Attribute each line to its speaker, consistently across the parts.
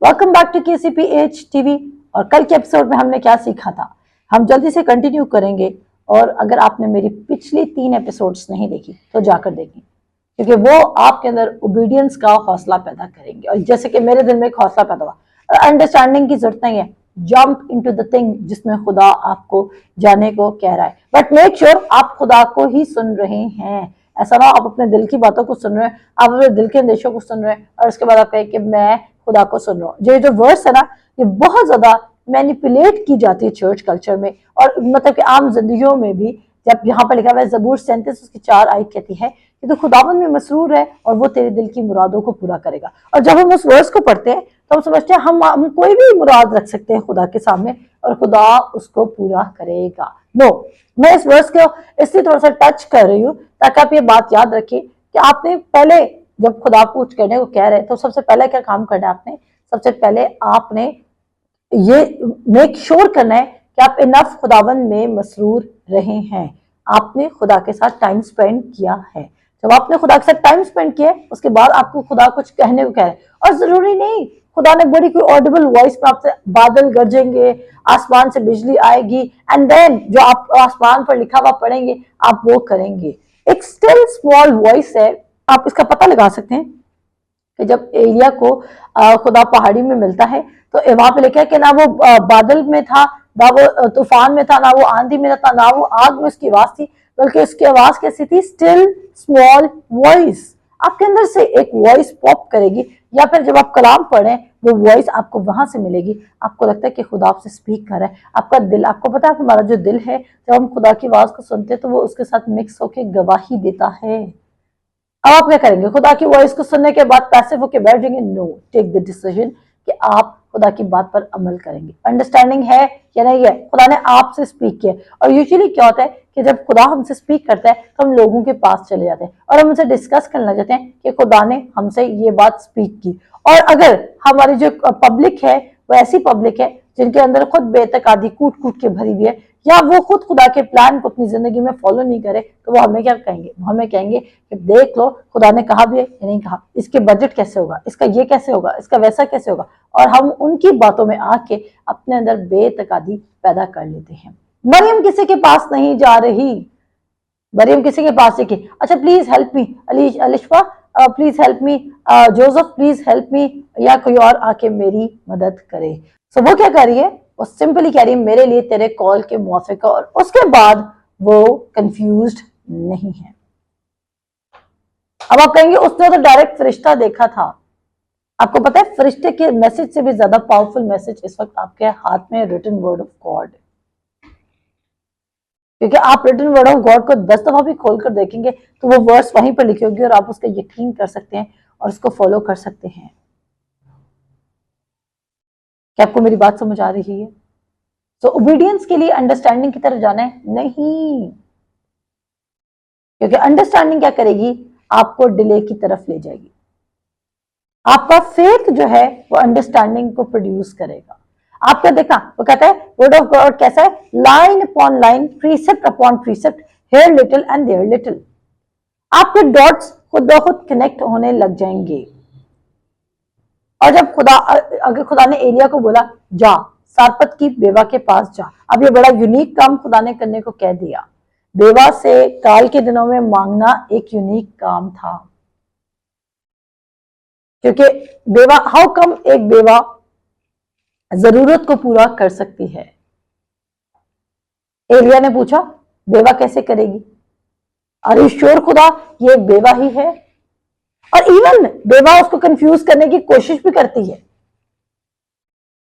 Speaker 1: Welcome back to KCPH TV. और कल के एपिसोड में हमने क्या सीखा था, हम जल्दी से कंटिन्यू करेंगे। और अगर आपने मेरी पिछली 3 एपिसोड्स नहीं देखी तो जाकर देखी, क्योंकि वो आपके अंदर ओबीडियंस का हौसला पैदा करेंगे। और जैसे कि मेरे दिल में एक हौसला पैदा हुआ, अंडरस्टैंडिंग की जरूरत नहीं है, जंप इनटू द थिंग जिसमें खुदा आपको जाने को कह रहा है। बट मेक श्योर आप खुदा को ही सुन रहे हैं। ऐसा ना आप अपने दिल की बातों को सुन रहे हैं, आप अपने दिल के अंदेशों को सुन रहे हैं और उसके बाद आप कहें कि मैं खुदा को सुन रहा हूँ। जो वर्स है ना, ये बहुत ज्यादा मैनिपुलेट की जाती है चर्च कल्चर में, और मतलब कि आम जिंदगियों में भी। जब यहाँ पर लिखा हुआ है ज़बूर 37 उसकी 4 आयत कहती है कि तो खुदावन में मसरूर है और वो तेरे दिल की मुरादों को पूरा करेगा। और जब हम उस वर्स को पढ़ते हैं तो हम समझते हैं हम कोई भी मुराद रख सकते हैं खुदा के सामने और खुदा उसको पूरा करेगा। नो, मैं इस वर्स को इसलिए थोड़ा सा टच कर रही हूँ ताकि आप ये बात याद रखिए कि आपने पहले जब खुदा कुछ करने को कह रहे तो सबसे पहले क्या काम करना है आपने, सबसे पहले आपने ये मेक श्योर करना है कि आप इनफ खुदावन में मसरूर रहे हैं, आपने खुदा के साथ टाइम स्पेंड किया है। जब आपने खुदा के साथ टाइम स्पेंड किया उसके बाद आपको खुदा कुछ कहने को कह रहे हैं, और जरूरी नहीं खुदा ने बड़ी कोई ऑडिबल वॉइस में आपसे बादल गरजेंगे, आसमान से बिजली आएगी एंड देन जो आप आसमान पर लिखा हुआ पढ़ेंगे आप वो करेंगे। एक स्टिल स्मॉल वॉइस है। आप इसका पता लगा सकते हैं कि जब एलिया को खुदा पहाड़ी में मिलता है तो वहां पे लिखा है कि ना वो बादल में था, ना वो तूफान में था, ना वो आंधी में था, ना वो आग में उसकी आवाज थी, बल्कि उसकी आवाज कैसी थी, स्टिल स्मॉल वॉइस। आपके अंदर से एक वॉइस पॉप करेगी, या फिर जब आप कलाम पढ़ें वो वॉइस आपको वहां से मिलेगी। आपको लगता है कि खुदा आपसे स्पीक कर रहा है। आपका दिल, आपको पता है हमारा जो दिल है जब हम खुदा की आवाज को सुनते हैं तो वो उसके साथ मिक्स होकर गवाही देता है। अब आप क्या करेंगे, खुदा की वॉइस को सुनने के बाद पैसिव होकर बैठ जाएंगे? नो, टेक द डिसीजन कि आप खुदा की बात पर अमल करेंगे। अंडरस्टैंडिंग है या नहीं है, खुदा ने आपसे स्पीक किया। और यूजुअली क्या होता है कि जब खुदा हमसे स्पीक करता है तो हम लोगों के पास चले जाते हैं और हम उनसे डिस्कस करने लग जाते हैं कि खुदा ने हमसे ये बात स्पीक की। और अगर हमारी जो पब्लिक है वो ऐसी पब्लिक है जिनके अंदर खुद बेतकादी कूट कूट के भरी हुई है, या वो खुद खुदा के प्लान को अपनी जिंदगी में फॉलो नहीं करे, तो वो हमें क्या कहेंगे, वो हमें कहेंगे कि देख लो खुदा ने कहा भी है या नहीं कहा, इसके बजट कैसे होगा, इसका ये कैसे होगा, इसका वैसा कैसे होगा। और हम उनकी बातों में आके अपने अंदर बेतकादी पैदा कर लेते हैं। मरियम किसी के पास नहीं जा रही, मरियम किसी के पास देखिए, अच्छा please help me Alisha, please help me Joseph, please help me, या कोई और आके मेरी मदद करे। सो वो क्या कर रही है, वो सिंपली कह रही है मेरे लिए तेरे कॉल के मुआफिक, और उसके बाद वो कंफ्यूज्ड नहीं है। अब आप कहेंगे उसने तो डायरेक्ट फरिश्ता देखा था। आपको पता है फरिश्ते के मैसेज से भी ज्यादा पावरफुल मैसेज इस वक्त आपके हाथ में रिटन वर्ड ऑफ गॉड, क्योंकि आप रिटन वर्ड ऑफ गॉड को 10 दफा भी खोलकर देखेंगे तो वो वर्ड्स वहीं पर लिखी होगी और आप उसका यकीन कर सकते हैं और उसको फॉलो कर सकते हैं। क्या आपको मेरी बात समझ आ रही है? तो ओबीडियंस के लिए अंडरस्टैंडिंग की तरफ जाना है नहीं, क्योंकि अंडरस्टैंडिंग क्या करेगी, आपको डिले की तरफ ले जाएगी। आपका फेथ जो है वो अंडरस्टैंडिंग को प्रोड्यूस करेगा। आप क्या देखना, वो कहता है वर्ड ऑफ गॉड कैसा है, line upon line, precept upon precept, here little and there little. आपके डॉट्स खुद ब खुद कनेक्ट होने लग जाएंगे। और जब अगर खुदा ने एलिया को बोला जा सारपत की बेवा के पास जा, अब ये बड़ा यूनिक काम खुदा ने करने को कह दिया। बेवा से काल के दिनों में मांगना एक यूनिक काम था, क्योंकि बेवा, हाउ कम एक बेवा जरूरत को पूरा कर सकती है। एलिया ने पूछा बेवा कैसे करेगी, अरे श्योर खुदा ये एक बेवा ही है। और इवन बेवा उसको कंफ्यूज करने की कोशिश भी करती है।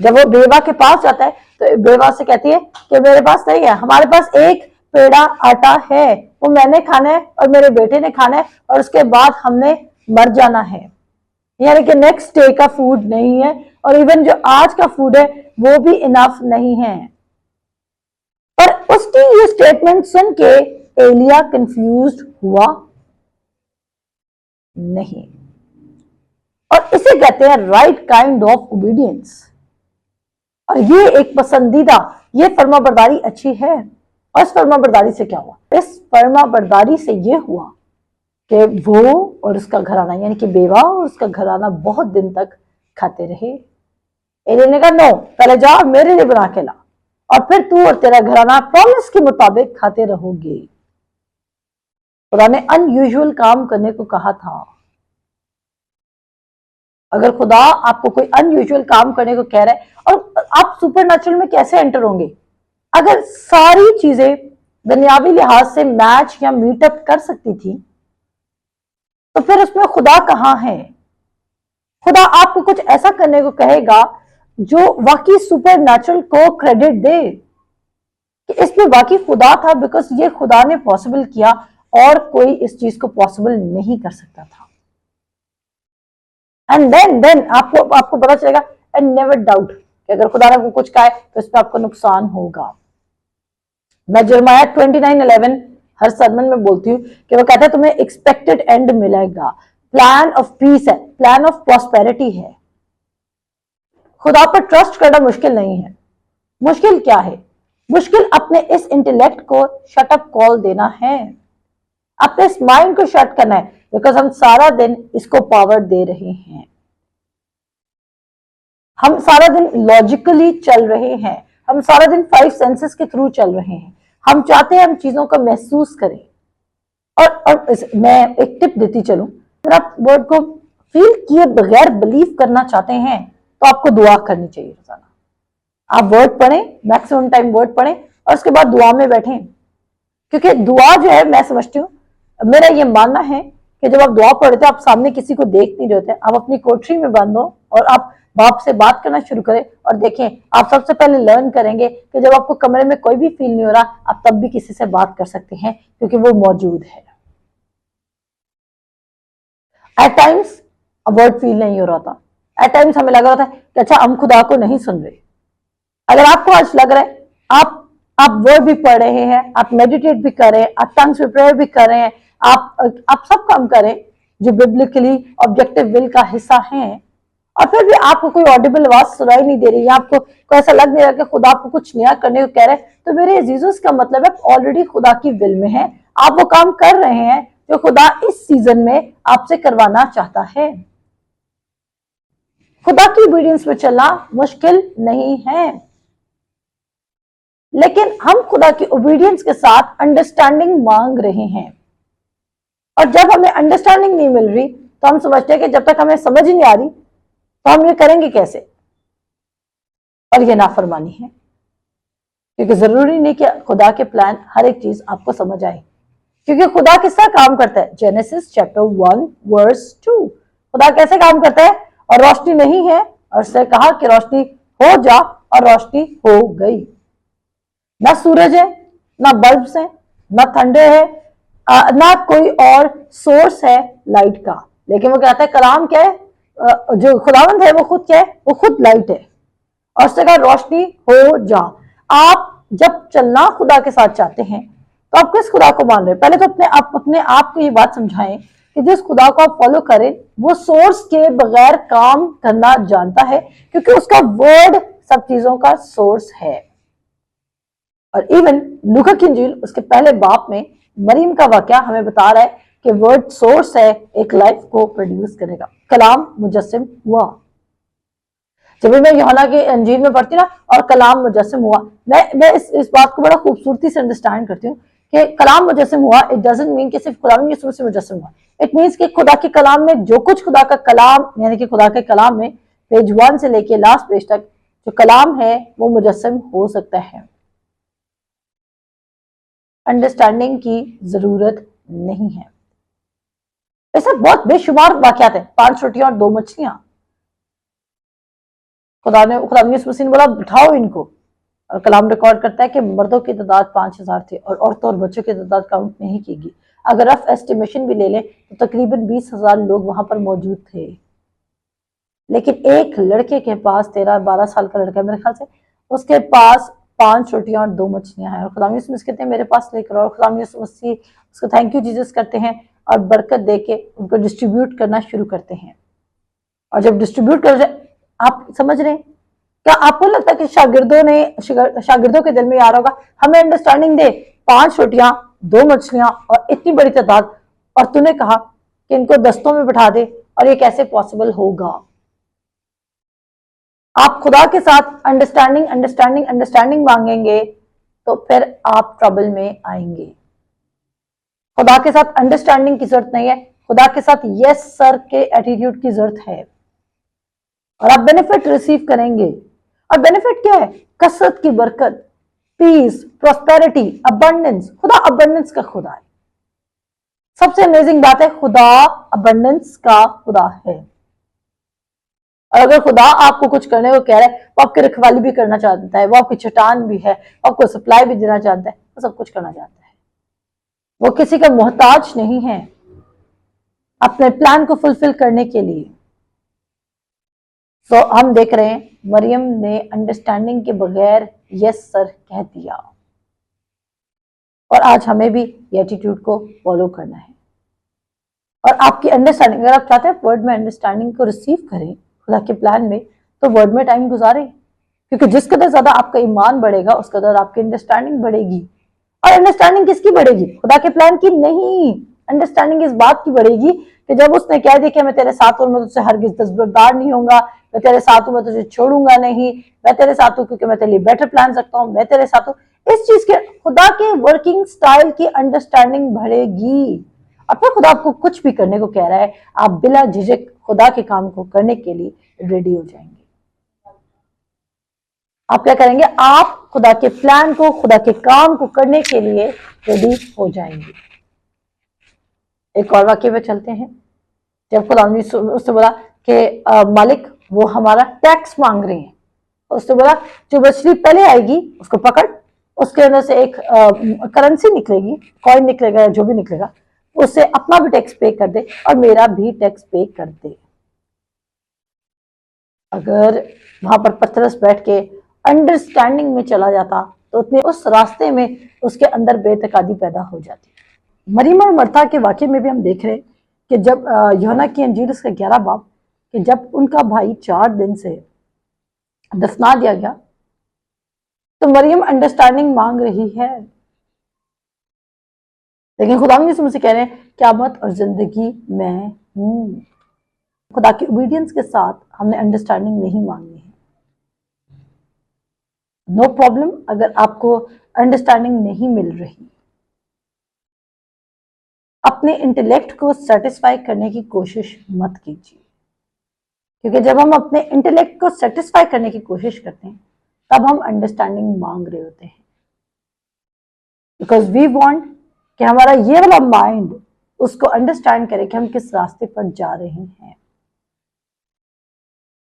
Speaker 1: जब वो बेवा के पास जाता है तो बेवा से कहती है कि मेरे पास नहीं है, हमारे पास एक पेड़ा आटा है, वो मैंने खाना है और मेरे बेटे ने खाना है और उसके बाद हमने मर जाना है। यानी कि नेक्स्ट डे का फूड नहीं है, और इवन जो आज का फूड है वो भी इनफ नहीं है। पर उसकी ये स्टेटमेंट सुन के एलिया कंफ्यूज हुआ नहीं। और इसे कहते हैं राइट काइंड ऑफ ओबीडियंस। और ये एक पसंदीदा, ये फर्माबरदारी अच्छी है। और इस फर्माबरदारी से क्या हुआ, इस फर्माबरदारी से ये हुआ कि वो और उसका घराना, यानी कि बेवा और उसका घराना बहुत दिन तक खाते रहे। एलियन ने कहा नो, पहले जाओ मेरे लिए बना के ला, और फिर तू और तेरा घराना प्रॉमिस के मुताबिक खाते रहोगे। खुदा ने अनयूजुअल काम करने को कहा था। अगर खुदा आपको कोई अनयूजुअल काम करने को कह रहा है, और आप सुपरनैचुरल में कैसे एंटर होंगे? अगर सारी चीजें दुनियावी लिहाज से मैच या मीटअप कर सकती थी, तो फिर उसमें खुदा कहाँ है? खुदा आपको कुछ ऐसा करने को कहेगा जो वाकई सुपरनैचुरल को क्रेडिट दे कि इसमें वाकई खुदा था, बिकॉज ये खुदा ने पॉसिबल किया और कोई इस चीज को पॉसिबल नहीं कर सकता था। एंड देन आपको पता चलेगा, एंड नेवर डाउट कि अगर खुदा ने कुछ कहा है तो इस पर आपको नुकसान होगा। मैं जर्माया 29:11 हर सरमन में बोलती हूँ कि वो कहता है तुम्हें एक्सपेक्टेड एंड मिलेगा, प्लान ऑफ पीस है, प्लान ऑफ प्रॉस्पेरिटी है। खुदा पर ट्रस्ट करना मुश्किल नहीं है। मुश्किल क्या है? मुश्किल अपने इस इंटेलेक्ट को शट अप कॉल देना है, अपने इस माइंड को शट करना है, बिकॉज हम सारा दिन इसको पावर दे रहे हैं। हम सारा दिन लॉजिकली चल रहे हैं, हम सारा दिन 5 सेंसेस के थ्रू चल रहे हैं। हम चाहते हैं हम चीजों को महसूस करें। और मैं एक टिप देती चलूं, अगर आप वर्ड को फील किए बगैर बिलीव करना चाहते हैं तो आपको दुआ करनी चाहिए रोजाना। आप वर्ड पढ़ें, मैक्सिमम टाइम वर्ड पढ़ें, और उसके बाद दुआ में बैठें। क्योंकि दुआ जो है, मैं समझती हूँ, मेरा ये मानना है कि जब आप दुआ पढ़ते हो आप सामने किसी को देख नहीं रहे होते, आप अपनी कोठरी में बंद हो और आप बाप से बात करना शुरू करें। और देखें, आप सबसे पहले लर्न करेंगे कि जब आपको कमरे में कोई भी फील नहीं हो रहा, आप तब भी किसी से बात कर सकते हैं क्योंकि वो मौजूद है। एट टाइम्स वर्ड फील नहीं हो रहा था, एट टाइम्स हमें लग रहा था कि अच्छा हम खुदा को नहीं सुन रहे। अगर आपको आज लग रहा है आप वर्ड भी पढ़ रहे हैं, आप मेडिटेट भी कर रहे हैं, आप टंग्स में प्रेयर भी कर रहे हैं, आप सब काम करें जो बिब्लिकली ऑब्जेक्टिव विल का हिस्सा है, और फिर भी आपको कोई ऑडिबल आवाज सुनाई नहीं दे रही है, आपको कोई ऐसा लग नहीं रहा कि खुदा आपको कुछ नया करने को कह रहे हैं, तो मेरे अजीजों का मतलब है ऑलरेडी खुदा की विल में है। आप वो काम कर रहे हैं जो खुदा इस सीजन में आपसे करवाना चाहता है। खुदा की ओबीडियंस में चलना मुश्किल नहीं है, लेकिन हम खुदा की ओबीडियंस के साथ अंडरस्टैंडिंग मांग रहे हैं। और जब हमें अंडरस्टैंडिंग नहीं मिल रही तो हम समझते हैं कि जब तक हमें समझ ही नहीं आ रही तो हम ये करेंगे कैसे, और ये नाफरमानी है। क्योंकि जरूरी नहीं कि खुदा के प्लान हर एक चीज आपको समझ आए, क्योंकि खुदा किस तरह काम करता है। जेनेसिस चैप्टर 1 वर्स 2, खुदा कैसे काम करता है? और रोशनी नहीं है, और उसने कहा कि रोशनी हो जा, और रोशनी हो गई। ना सूरज है, ना बल्ब्स है, ना ठंडे है, ना कोई और सोर्स है लाइट का, लेकिन वो कहता है कलाम क्या है? जो खुदावंद है वो खुद क्या है? वो खुद लाइट है, और उसने कहा रोशनी हो जा। आप जब चलना खुदा के साथ चाहते हैं तो आप किस खुदा को मान रहे हैं? पहले तो अपने आप को ये बात समझाएं कि जिस खुदा को आप फॉलो करें वो सोर्स के बगैर काम करना जानता है, क्योंकि उसका वर्ड सब चीजों का सोर्स है। और इवन लूका की इंजील उसके पहले बाप में मरियम का वाकया हमें बता रहा है कि वर्ड सोर्स है, एक लाइफ को प्रोड्यूस करेगा। कलाम मुजस्सिम हुआ। जब भी मैं यूहन्ना के इंजील में पढ़ती ना, और कलाम मुजस्सिम हुआ, मैं इस बात को बड़ा खूबसूरती से अंडरस्टैंड करती हूँ कि कलाम मुजस्सिम हुआ, इट डजंट मीन कि सिर्फ खुदा यीशु से मुजस्सिम हुआ। इट मीन्स कि खुदा के कलाम में जो कुछ खुदा का कलाम, यानी कि खुदा के कलाम में पेज 1 से लेके लास्ट पेज तक जो कलाम है वो मुजस्सिम हो सकता है। अंडरस्टैंडिंग की जरूरत नहीं है। ऐसे बहुत बेशुमार वाकयात हैं, 5 रोटियां और 2 मछलियां। खुदा ने बोला बिठाओ इनको, और कलाम रिकॉर्ड करता है कि मर्दों की तादाद 5000 थे और औरतों और बच्चों की तादाद काउंट नहीं की गई। अगर रफ एस्टिमेशन भी ले लें तो तकरीबन 20,000 लोग वहां पर मौजूद थे। लेकिन एक लड़के के पास, 13-12 साल का लड़का मेरे ख्याल से, उसके पास 5 रोटियां और 2 मछलियां हैं, और खुदा यीशु कहते हैं मेरे पास लेकर, और खुदा यीशु मसीह उसको थैंक यू जीसस करते हैं और बरकत देके उनको डिस्ट्रीब्यूट करना शुरू करते हैं। और जब डिस्ट्रीब्यूट कर, आप समझ रहे हैं क्या? आपको लगता है कि शागिर्दों के दिल में आ रहा होगा हमें अंडरस्टैंडिंग दे, 5 रोटियां 2 मछलियां और इतनी बड़ी तादाद, और तूने कहा कि इनको दस्तों में बिठा दे, और ये कैसे पॉसिबल होगा? आप खुदा के साथ अंडरस्टैंडिंग अंडरस्टैंडिंग अंडरस्टैंडिंग मांगेंगे तो फिर आप ट्रबल में आएंगे। खुदा के साथ अंडरस्टैंडिंग की जरूरत नहीं है, खुदा के साथ यस सर के एटीट्यूड की जरूरत है और आप बेनिफिट रिसीव करेंगे। और बेनिफिट क्या है? कसरत की बरकत, पीस, प्रॉस्पेरिटी, अबंडेंस। खुदा अबंडेंस का खुदा है। सबसे अमेजिंग बात है, खुदा अबंडेंस का खुदा है। और अगर खुदा आपको कुछ करने को कह रहा है, वो आपकी रखवाली भी करना चाहता है, वो आपकी चट्टान भी है, आपको सप्लाई भी देना चाहता है, वो सब कुछ करना चाहता है। वो किसी का मोहताज नहीं है अपने प्लान को फुलफिल करने के लिए। तो हम देख रहे हैं मरियम ने अंडरस्टैंडिंग के बगैर यस सर कह दिया और आज हमें भी ये एटीट्यूड को फॉलो करना है। और आपकी अंडरस्टैंडिंग, अगर आप चाहते हैं वर्ड में अंडरस्टैंडिंग को रिसीव करें खुदा के प्लान में, तो वर्ड में टाइम गुजारें, क्योंकि जिस कदर ज्यादा आपका ईमान बढ़ेगा उस कदर आपकी अंडरस्टैंडिंग बढ़ेगी। और अंडरस्टैंडिंग किसकी बढ़ेगी? खुदा के प्लान की नहीं। अंडरस्टैंडिंग इस बात की बढ़ेगी कि जब उसने कह दिया कि मैं तेरे साथ हूं, मैं तुझसे हरगिज दस्तबरदार नहीं होऊंगा, मैं तेरे साथ हूं, मैं तुझे छोड़ूंगा नहीं, मैं तेरे साथ हूं क्योंकि मैं तेरे लिए बेटर प्लान रखता हूं, मैं तेरे साथ हूं। इस चीज के खुदा के वर्किंग स्टाइल की अंडरस्टैंडिंग बढ़ेगी। अब तो खुदा आपको कुछ भी करने को कह रहा है, आप बिला झिझक खुदा के काम को करने के लिए रेडी हो जाएंगे। आप क्या करेंगे? आप खुदा के प्लान को, खुदा के काम को करने के लिए रेडी हो जाएंगे। एक और वाक्य पे चलते हैं। जब खुदा ने उससे बोला कि मालिक वो हमारा टैक्स मांग रहे हैं, उसने बोला जो मछली पहले आएगी उसको पकड़, उसके अंदर से एक करेंसी निकलेगी, कॉइन निकलेगा या जो भी निकलेगा, उससे अपना भी टैक्स पे कर दे और मेरा भी टैक्स पे कर दे। अगर वहां पर पतरस बैठ के अंडरस्टैंडिंग में चला जाता तो उतने उस रास्ते में उसके अंदर बेतकादी पैदा हो जाती। मरियम और मरता के वाक्य में भी हम देख रहे हैं कि जब यूहन्ना की अंजील उसका 11 बाब, कि जब उनका भाई 4 दिन से दफना दिया गया तो मरियम अंडरस्टैंडिंग मांग रही है, लेकिन खुदा मुझसे कह रहे हैं क़यामत और जिंदगी मैं हूं। खुदा की ओबीडियंस के साथ हमने अंडरस्टैंडिंग नहीं मांगनी है। नो प्रॉब्लम अगर आपको अंडरस्टैंडिंग नहीं मिल रही, अपने इंटेलेक्ट को सेटिस्फाई करने की कोशिश मत कीजिए, क्योंकि जब हम अपने इंटेलेक्ट को सेटिस्फाई करने की कोशिश करते हैं तब हम अंडरस्टैंडिंग मांग रहे होते हैं, बिकॉज वी वांट कि हमारा ये वाला माइंड उसको अंडरस्टैंड करे कि हम किस रास्ते पर जा रहे हैं।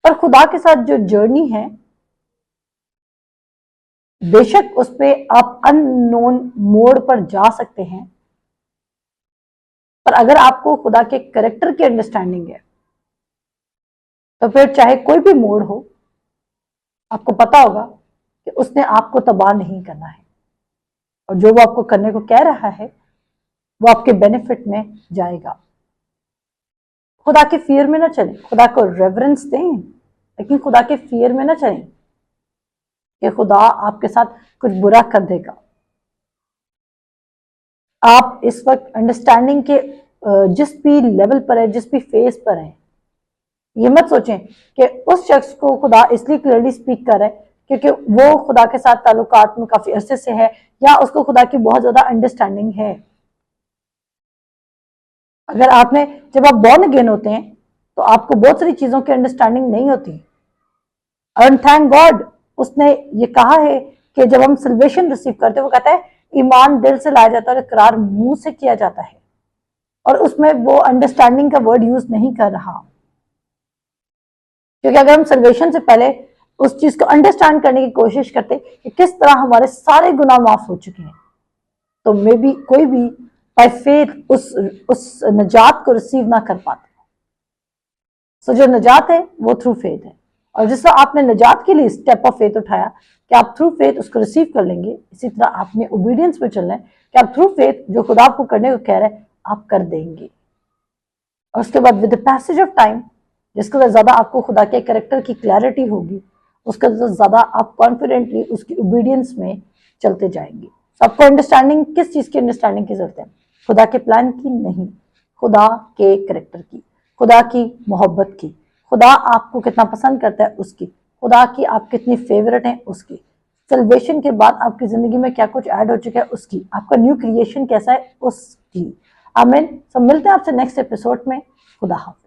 Speaker 1: पर खुदा के साथ जो जर्नी है, बेशक उस पर आप अननोन मोड़ पर जा सकते हैं, पर अगर आपको खुदा के कैरेक्टर की अंडरस्टैंडिंग है तो फिर चाहे कोई भी मोड़ हो, आपको पता होगा कि उसने आपको तबाह नहीं करना है और जो वो आपको करने को कह रहा है वो आपके बेनिफिट में जाएगा। खुदा के फियर में ना चलें, खुदा को रेवरेंस दें, लेकिन खुदा के फियर में ना चलें कि खुदा आपके साथ कुछ बुरा कर देगा। आप इस वक्त अंडरस्टैंडिंग के जिस भी लेवल पर है, जिस भी फेज पर है, ये मत सोचें कि उस शख्स को खुदा इसलिए क्लियरली स्पीक कर रहा है क्योंकि वो खुदा के साथ ताल्लुकात में काफी अरसे से है या उसको खुदा की बहुत ज्यादा अंडरस्टैंडिंग है। अगर आपने, जब आप बॉर्न अगेन होते हैं तो आपको बहुत सारी चीजों की अंडरस्टैंडिंग नहीं होती, एंड थैंक गॉड उसने ये कहा है कि जब हम सल्वेशन रिसीव करते हैं, वो कहता है ईमान दिल से लाया जाता है और इकरार मुंह से किया जाता है, और उसमें वो अंडरस्टैंडिंग का वर्ड यूज नहीं कर रहा, क्योंकि अगर हम सल्वेशन से पहले उस चीज को अंडरस्टैंड करने की कोशिश करते कि किस तरह हमारे सारे गुनाह माफ हो चुके हैं, तो मे बी कोई भी बाय फेथ उस नजात को रिसीव ना कर पाता। सो जो नजात है वो थ्रू फेथ है, और जिस तरह आपने नजात के लिए स्टेप ऑफ फेथ उठाया कि आप थ्रू फेथ उसको रिसीव कर लेंगे, इसी तरह आपने ओबीडियंस पे चलना है कि आप थ्रू फेथ जो खुदा आपको करने को कह रहे हैं आप कर देंगे। और उसके बाद with the passage of time, जिसके ज्यादा आपको खुदा के कैरेक्टर की क्लैरिटी होगी, उसका ज्यादा आप कॉन्फिडेंटली उसकी ओबीडियंस में चलते जाएंगे। आपको अंडरस्टैंडिंग, किस चीज की अंडरस्टैंडिंग की जरूरत है? खुदा के प्लान की नहीं, खुदा के कैरेक्टर की, खुदा की मोहब्बत की, खुदा आपको कितना पसंद करता है उसकी, खुदा की आप कितनी फेवरेट हैं उसकी, सल्वेशन के बाद आपकी जिंदगी में क्या कुछ ऐड हो चुका है उसकी, आपका न्यू क्रिएशन कैसा है उसकी। आमीन। सब मिलते हैं आपसे नेक्स्ट एपिसोड में। खुदा हाफिज़।